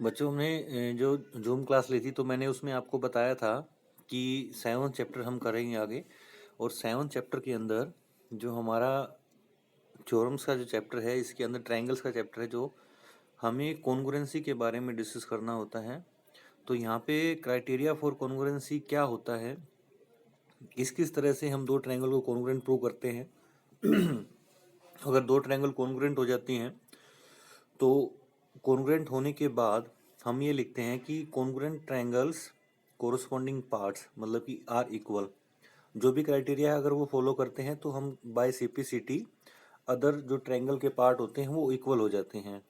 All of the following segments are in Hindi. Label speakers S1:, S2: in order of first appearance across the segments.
S1: बच्चों हमने जो जूम क्लास ली थी तो मैंने उसमें आपको बताया था कि 7th चैप्टर हम करेंगे आगे। और 7th चैप्टर के अंदर जो हमारा थ्योरम्स का जो चैप्टर है, इसके अंदर ट्रायंगल्स का चैप्टर है, जो हमें कॉन्ग्रुएंसी के बारे में डिस्कस करना होता है। तो यहाँ पे क्राइटेरिया फॉर कॉन्ग्रुएंसी क्या होता है, किस तरह से हम दो ट्रायंगल को कॉन्ग्रुएंट प्रूव करते हैं। अगर दो ट्रायंगल कॉन्ग्रुएंट हो जाती हैं तो कॉन्ग्रुएंट होने के बाद हम ये लिखते हैं कि कॉन्ग्रुएंट ट्रायंगल्स कोरस्पॉन्डिंग पार्ट्स मतलब कि आर इक्वल। जो भी क्राइटेरिया अगर वो फॉलो करते हैं तो हम बाय सीपीसीटी अदर जो ट्रायंगल के पार्ट होते हैं वो इक्वल हो जाते हैं।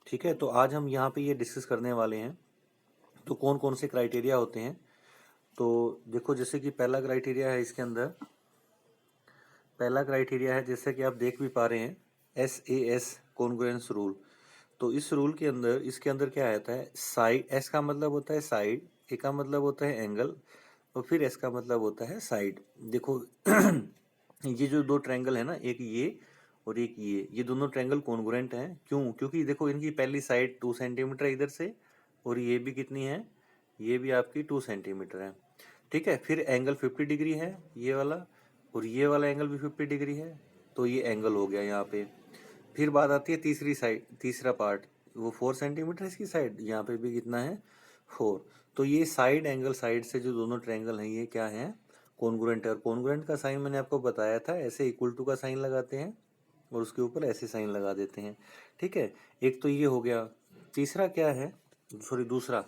S1: ठीक है, तो आज हम यहाँ पे ये डिस्कस करने वाले हैं। तो कौन कौन से क्राइटेरिया होते हैं, तो देखो जैसे कि पहला क्राइटेरिया है इसके अंदर। पहला क्राइटेरिया है, जैसे कि आप देख भी पा रहे हैं, SAS कॉन्ग्रुएंस रूल। तो इस रूल के अंदर, इसके अंदर क्या आता है, साइड, एस का मतलब होता है साइड, ए का मतलब होता है एंगल, और फिर एस का मतलब होता है साइड। देखो ये जो दो ट्रायंगल है ना, एक ये और एक ये दोनों ट्रायंगल कॉन्ग्रुएंट हैं। क्यों? क्योंकि देखो इनकी पहली साइड 2 सेंटीमीटर इधर से, और ये भी कितनी है, ये भी आपकी 2 सेंटीमीटर है। ठीक है, फिर एंगल 50 डिग्री है ये वाला, और ये वाला एंगल भी 50 डिग्री है। तो ये एंगल हो गया यहाँ पे। फिर बात आती है तीसरी साइड, तीसरा पार्ट, वो 4 सेंटीमीटर इसकी साइड, यहाँ पे भी कितना है, 4। तो ये साइड एंगल, साइड से जो दोनों ट्रायंगल हैं ये क्या है, कॉन्ग्रुएंट है। और कॉन्ग्रुएंट का साइन मैंने आपको बताया था, ऐसे इक्वल टू का साइन लगाते हैं और उसके ऊपर ऐसे साइन लगा देते हैं। ठीक है, एक तो ये हो गया। तीसरा क्या है, सॉरी दूसरा,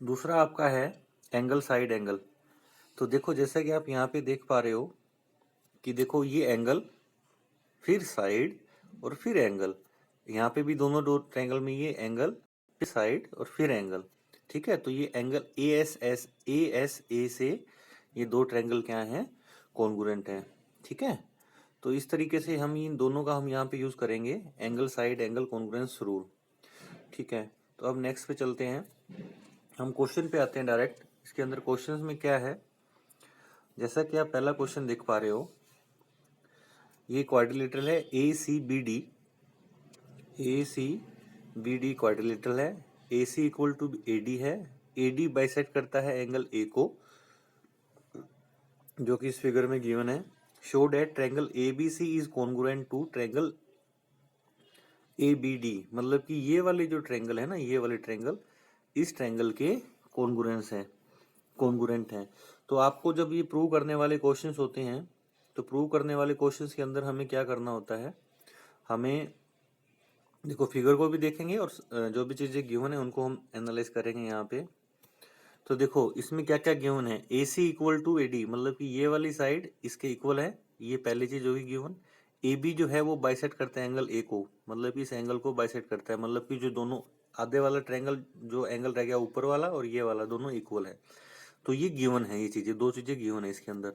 S1: दूसरा आपका है एंगल साइड एंगल। तो देखो जैसा कि आप यहाँ पे देख पा रहे हो कि देखो ये एंगल, फिर साइड और फिर एंगल। यहाँ पे भी दोनों दो ट्रायंगल में ये एंगल, फिर साइड और फिर एंगल। ठीक है, तो ये एंगल ए से ये दो ट्रायंगल क्या हैं, कॉन्ग्रुएंट हैं। ठीक है, तो इस तरीके से हम इन दोनों का हम यहाँ पे यूज करेंगे, angle side angle congruence rule. ठीक है, तो अब नेक्स्ट पे चलते हैं, हम क्वेश्चन पे आते हैं डायरेक्ट। इसके अंदर क्वेश्चंस में क्या है, जैसा कि आप पहला क्वेश्चन देख पा रहे हो, ये क्वाड्रिलेटरल है ए सी बी डी क्वाड्रिलेटरल है। ए सी इक्वल टू ए डी है, ए डी बाइसेक्ट करता है एंगल ए को, जो कि इस फिगर में गिवन है। Show that triangle A B C is congruent to triangle A B D, मतलब कि ये वाले जो ट्रायंगल है ना, ये वाले ट्रायंगल इस ट्रायंगल के कॉन्ग्रुएंस हैं, कॉन्ग्रुएंट हैं। तो आपको जब ये प्रूव करने वाले क्वेश्चंस होते हैं, तो प्रूव करने वाले क्वेश्चंस के अंदर हमें क्या करना होता है, हमें देखो फिगर को भी देखेंगे और जो भी चीजें गिवन है उनको हम एनालाइज करेंगे यहाँ पे। तो देखो इसमें क्या क्या गिवन है, ए सी इक्वल टू ए डी, मतलब कि ये वाली साइड इसके इक्वल है, ये पहली चीज होगी गिवन। ए बी जो है वो बाइसेक्ट करता है एंगल ए को, मतलब कि इस एंगल को बाइसेक्ट करता है, मतलब कि जो दोनों आधे वाला ट्रायंगल जो एंगल रह गया ऊपर वाला और ये वाला दोनों इक्वल है। तो ये गिवन है, ये चीजें, दो चीजें गिवन है इसके अंदर।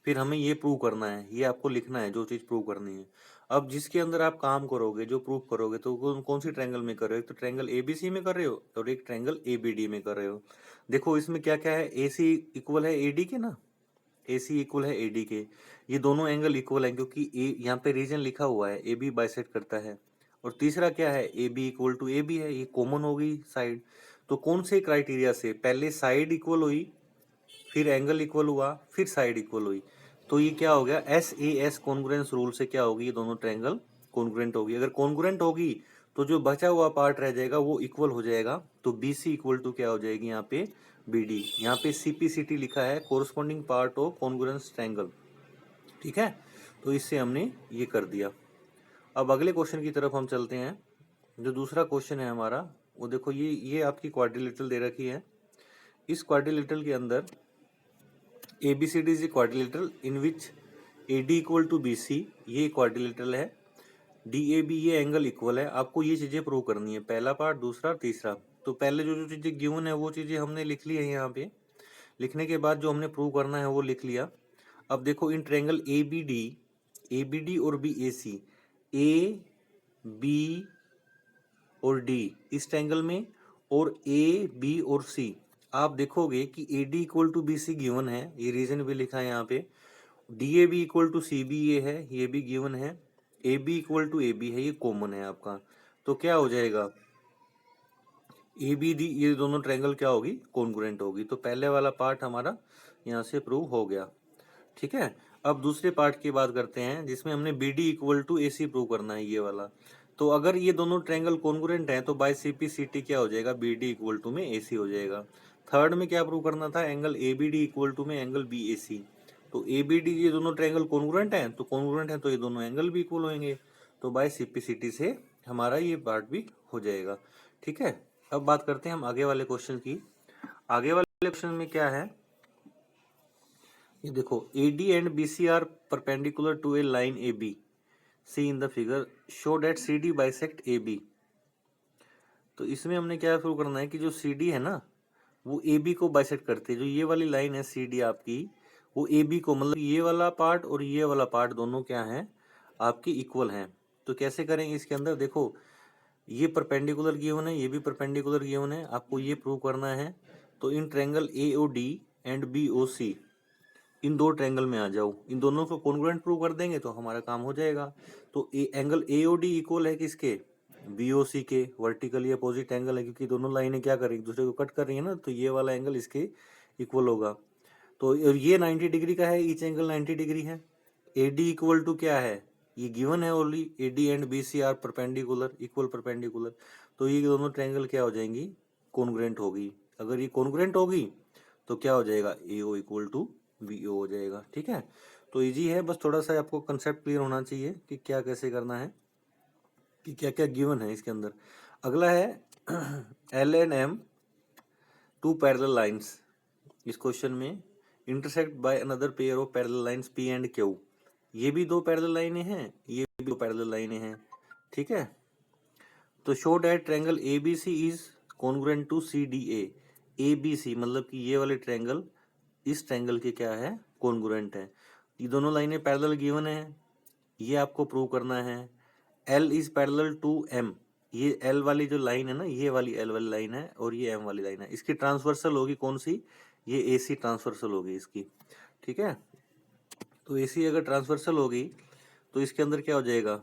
S1: फिर हमें ये प्रूव करना है, ये आपको लिखना है जो चीज प्रूव करनी है। अब जिसके अंदर आप काम करोगे, जो प्रूव करोगे, तो कौन सी ट्रायंगल में कर रहे हो, एक तो ट्रायंगल एबीसी में कर रहे हो और एक ट्रायंगल एबीडी में कर रहे हो। देखो इसमें क्या क्या है, ए सी इक्वल है एडी के ना, ए सी इक्वल है एडी के, ये दोनों एंगल इक्वल है क्योंकि ए यहाँ पे रीजन लिखा हुआ है, ए बी बाइसेक्ट करता है। और तीसरा क्या है, A B equal to A B है, ये कॉमन हो गई साइड। तो कौन से क्राइटेरिया से, पहले साइड इक्वल हुई, फिर एंगल इक्वल हुआ, फिर साइड इक्वल हुई। तो ये क्या हो गया, SAS कॉन्ग्रुएंस रूल से क्या होगी, ये दोनों ट्रायंगल कॉन्ग्रुएंट होगी। अगर कॉन्ग्रुएंट होगी तो जो बचा हुआ पार्ट रह जाएगा वो इक्वल हो जाएगा। तो BC इक्वल टू क्या हो जाएगी यहाँ पे, BD। यहाँ पे CPCT लिखा है, corresponding part of congruence triangle. ठीक है, तो इससे हमने ये कर दिया। अब अगले क्वेश्चन की तरफ हम चलते हैं। जो दूसरा क्वेश्चन है हमारा, वो देखो ये आपकी क्वाड्रिलेटरल दे रखी है। इस क्वाड्रिलेटरल के अंदर ABCD is a quadrilateral in which AD equal to BC, ये क्वाड्रिलेटरल है। DAB ये एंगल इक्वल है। आपको ये चीजें प्रूव करनी है, पहला पार्ट, दूसरा, तीसरा। तो पहले जो जो चीजें गिवन है वो चीजें हमने लिख ली है यहाँ पे। लिखने के बाद जो हमने प्रूव करना है वो लिख लिया। अब देखो इन ट्रायंगल ABD और BAC, AB और D इस ट्रायंगल में, और AB और C, आप देखोगे कि AD equal to BC given है, ये रीजन भी लिखा है यहाँ पे। DAB इक्वल टू CB ये है, ये भी गिवन है। AB इक्वल टू AB है, ये कॉमन है आपका। तो क्या हो जाएगा, ए बी डी ये दोनों ट्रायंगल क्या होगी, कॉन्ग्रुएंट होगी। तो पहले वाला पार्ट हमारा यहाँ से प्रूव हो गया, ठीक है। अब दूसरे पार्ट की बात करते हैं जिसमें हमने B D equal to A C prove करना है, ये वाला। तो अगर ये दोनों ट्रायंगल कॉन्ग्रुएंट हैं तो by C P C T क्या हो जाएगा, बी डी इक्वल टू में ए सी हो जाएगा। थर्ड में क्या प्रूव करना था, angle A B D equal to में एंगल बी ए सी। तो ए बी डी ये दोनों ट्रायंगल कॉन्ग्रुएंट हैं, तो कॉन्ग्रुएंट है तो ये दोनों एंगल भी इक्वल होंगे, तो by C P C T से हमारा ये पार्ट भी हो जाएगा, ठीक है। अब बात करते हैं हम आगे वाले क्वेश्चन की। आगे वाले क्वेश्चन में क्या है, ये देखो, AD and BC are perpendicular to a line AB. See in the figure, show that CD bisect AB. तो इसमें हमने क्या प्रूव करना है कि जो CD है ना वो AB को बाइसेक्ट करती है। जो ये वाली लाइन है CD आपकी, वो AB को, मतलब ये वाला पार्ट और ये वाला पार्ट दोनों क्या हैं, आपके इक्वल हैं। तो कैसे करेंगे इसके अंदर, देखो ये परपेंडिकुलर गिवन है, ये भी परपेंडिकुलर गिवन है, आपको ये प्रूव करना है। तो in triangle AOD and BOC, इन दो ट्रायंगल में आ जाओ, इन दोनों को कॉन्ग्रुएंट प्रूव कर देंगे तो हमारा काम हो जाएगा। तो एंगल AOD इक्वल है किसके, BOC के, वर्टिकली अपोजिट एंगल है क्योंकि दोनों लाइनें क्या कर रही है, एक दूसरे को कट कर रही है ना, तो ये वाला एंगल इसके इक्वल होगा। तो ये 90 डिग्री का है, ईच एंगल 90 डिग्री है। AD इक्वल टू क्या है, ये गिवन है only, AD and BC are perpendicular, equal perpendicular. तो ये दोनों ट्रायंगल क्या हो जाएंगी, कॉन्ग्रुएंट होगी। अगर ये कॉन्ग्रुएंट होगी तो क्या हो जाएगा, AO इक्वल टू BO हो जाएगा, ठीक है। तो इजी है, बस थोड़ा सा आपको कंसेप्ट क्लियर होना चाहिए कि क्या कैसे करना है, कि क्या क्या गिवन है इसके अंदर। अगला है L and M two parallel lines. इस क्वेश्चन में intersect by another pair of parallel lines P and Q। ये भी दो पैरेलल लाइनें हैं, ये भी दो पैरेलल लाइनें हैं, ठीक है। तो show that triangle ABC is congruent to CDA। ABC मतलब कि ये वाले ट्रायंगल इस ट्रायंगल के क्या है, कॉन्ग्रुएंट है। ये दोनों लाइनें पैरेलल गिवन है, ये आपको प्रूव करना है। L is parallel to M, ये L वाली जो लाइन है ना, ये वाली L वाली लाइन है और ये M वाली लाइन है, इसकी ट्रांसवर्सल होगी कौन सी, ये AC ट्रांसवर्सल होगी इसकी, ठीक है। तो AC अगर ट्रांसवर्सल होगी तो इसके अंदर क्या हो जाएगा,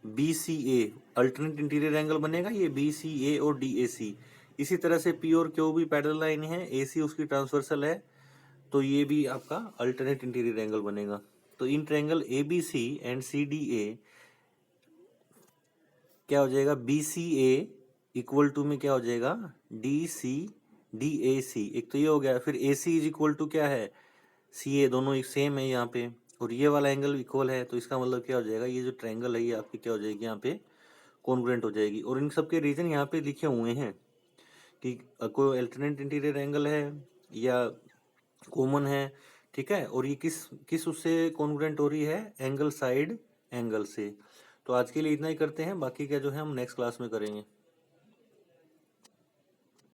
S1: BCA अल्टरनेट इंटीरियर एंगल बनेगा, ये BCA और DAC। इसी तरह से P और Q भी पैरेलल लाइन है, AC उसकी ट्रांसवर्सल है, तो ये भी आपका अल्टरनेट इंटीरियर एंगल बनेगा। तो in triangle ABC and CDA क्या हो जाएगा, BCA इक्वल टू में क्या हो जाएगा, DAC। एक तो ये हो गया, फिर AC इज इक्वल टू क्या है, CA, दोनों एक सेम है यहाँ पे, और ये वाला एंगल इक्वल है। तो इसका मतलब क्या हो जाएगा, ये जो ट्रायंगल है ये आपकी क्या हो जाएगी, यहाँ पे कॉन्ग्रुएंट हो जाएगी। और इन सब के रीजन यहाँ पे लिखे हुए हैं कि कोई अल्टरनेट इंटीरियर एंगल है या कॉमन है, ठीक है। और ये किस किस उससे कॉन्ग्रुएंट हो रही है, एंगल साइड एंगल से। तो आज के लिए इतना ही करते हैं, बाकी का जो है हम नेक्स्ट क्लास में करेंगे।